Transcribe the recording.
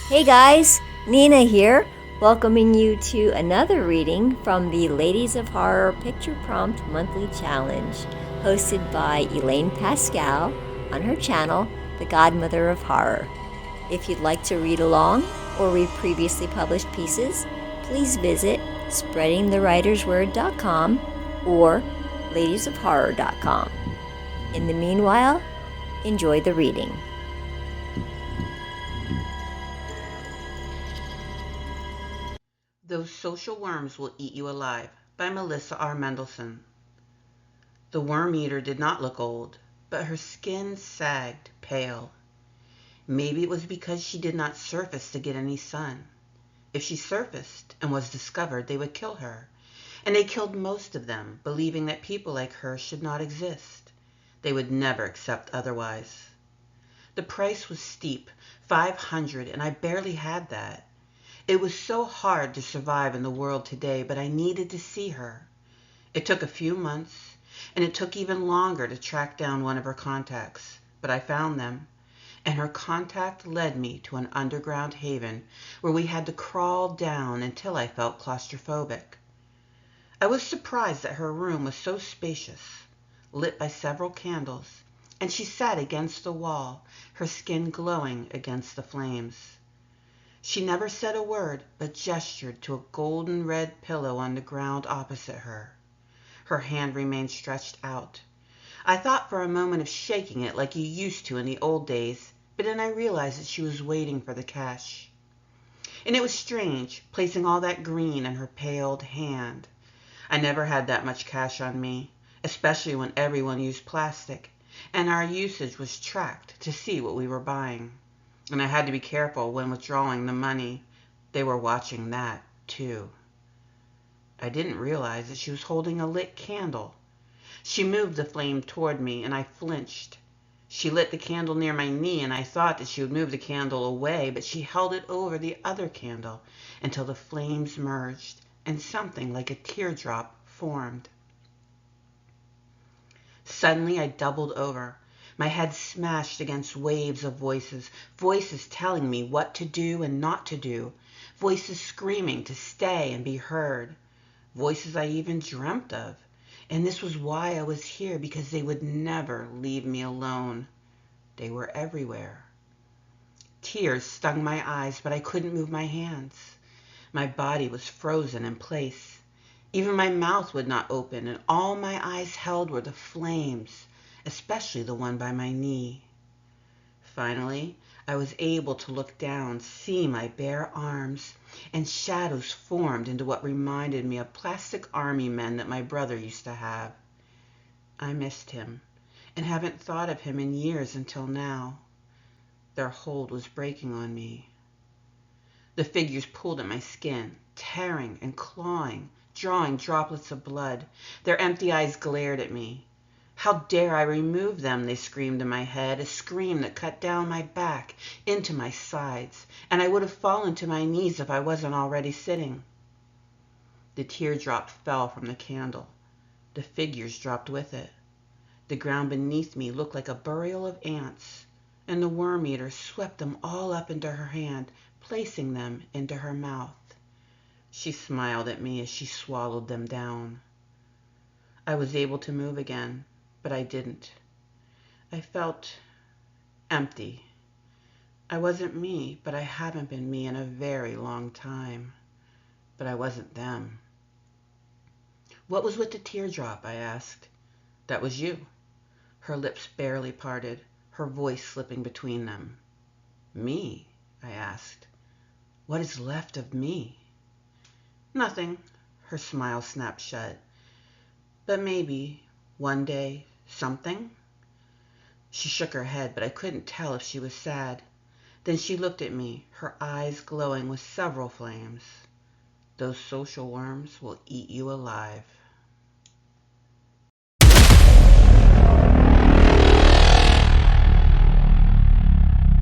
Hey guys, Nina here, welcoming you to another reading from the Ladies of Horror Picture Prompt Monthly Challenge, hosted by Elaine Pascal on her channel, The Godmother of Horror. If you'd like to read along or read previously published pieces, please visit spreadingthewritersword.com or ladiesofhorror.com. In the meanwhile, enjoy the reading. Those Social Worms Will Eat You Alive by Melissa R. Mendelson. The worm eater did not look old, but her skin sagged, pale. Maybe it was because she did not surface to get any sun. If she surfaced and was discovered, they would kill her. And they killed most of them, believing that people like her should not exist. They would never accept otherwise. The price was steep, $500, and I barely had that. It was so hard to survive in the world today, but I needed to see her. It took a few months, and it took even longer to track down one of her contacts, but I found them, and her contact led me to an underground haven where we had to crawl down until I felt claustrophobic. I was surprised that her room was so spacious, lit by several candles, and she sat against the wall, her skin glowing against the flames. She never said a word, but gestured to a golden red pillow on the ground opposite her. Her hand remained stretched out. I thought for a moment of shaking it like you used to in the old days, but then I realized that she was waiting for the cash. And it was strange, placing all that green in her paled hand. I never had that much cash on me, especially when everyone used plastic, and our usage was tracked to see what we were buying. And I had to be careful when withdrawing the money. They were watching that, too. I didn't realize that she was holding a lit candle. She moved the flame toward me, and I flinched. She lit the candle near my knee, and I thought that she would move the candle away, but she held it over the other candle until the flames merged, and something like a teardrop formed. Suddenly I doubled over. My head smashed against waves of voices, voices telling me what to do and not to do, voices screaming to stay and be heard, voices I even dreamt of. And this was why I was here, because they would never leave me alone. They were everywhere. Tears stung my eyes, but I couldn't move my hands. My body was frozen in place. Even my mouth would not open, and all my eyes held were the flames, especially the one by my knee. Finally, I was able to look down, see my bare arms, and shadows formed into what reminded me of plastic army men that my brother used to have. I missed him, and haven't thought of him in years until now. Their hold was breaking on me. The figures pulled at my skin, tearing and clawing, drawing droplets of blood. Their empty eyes glared at me. How dare I remove them, they screamed in my head, a scream that cut down my back, into my sides, and I would have fallen to my knees if I wasn't already sitting. The teardrop fell from the candle. The figures dropped with it. The ground beneath me looked like a burial of ants, and the worm-eater swept them all up into her hand, placing them into her mouth. She smiled at me as she swallowed them down. I was able to move again, but I didn't. I felt empty. I wasn't me, but I haven't been me in a very long time. But I wasn't them. What was with the teardrop? I asked. That was you. Her lips barely parted, her voice slipping between them. Me? I asked. What is left of me? Nothing. Her smile snapped shut. But maybe, one day, something? She shook her head, but I couldn't tell if she was sad. Then she looked at me, her eyes glowing with several flames. Those social worms will eat you alive.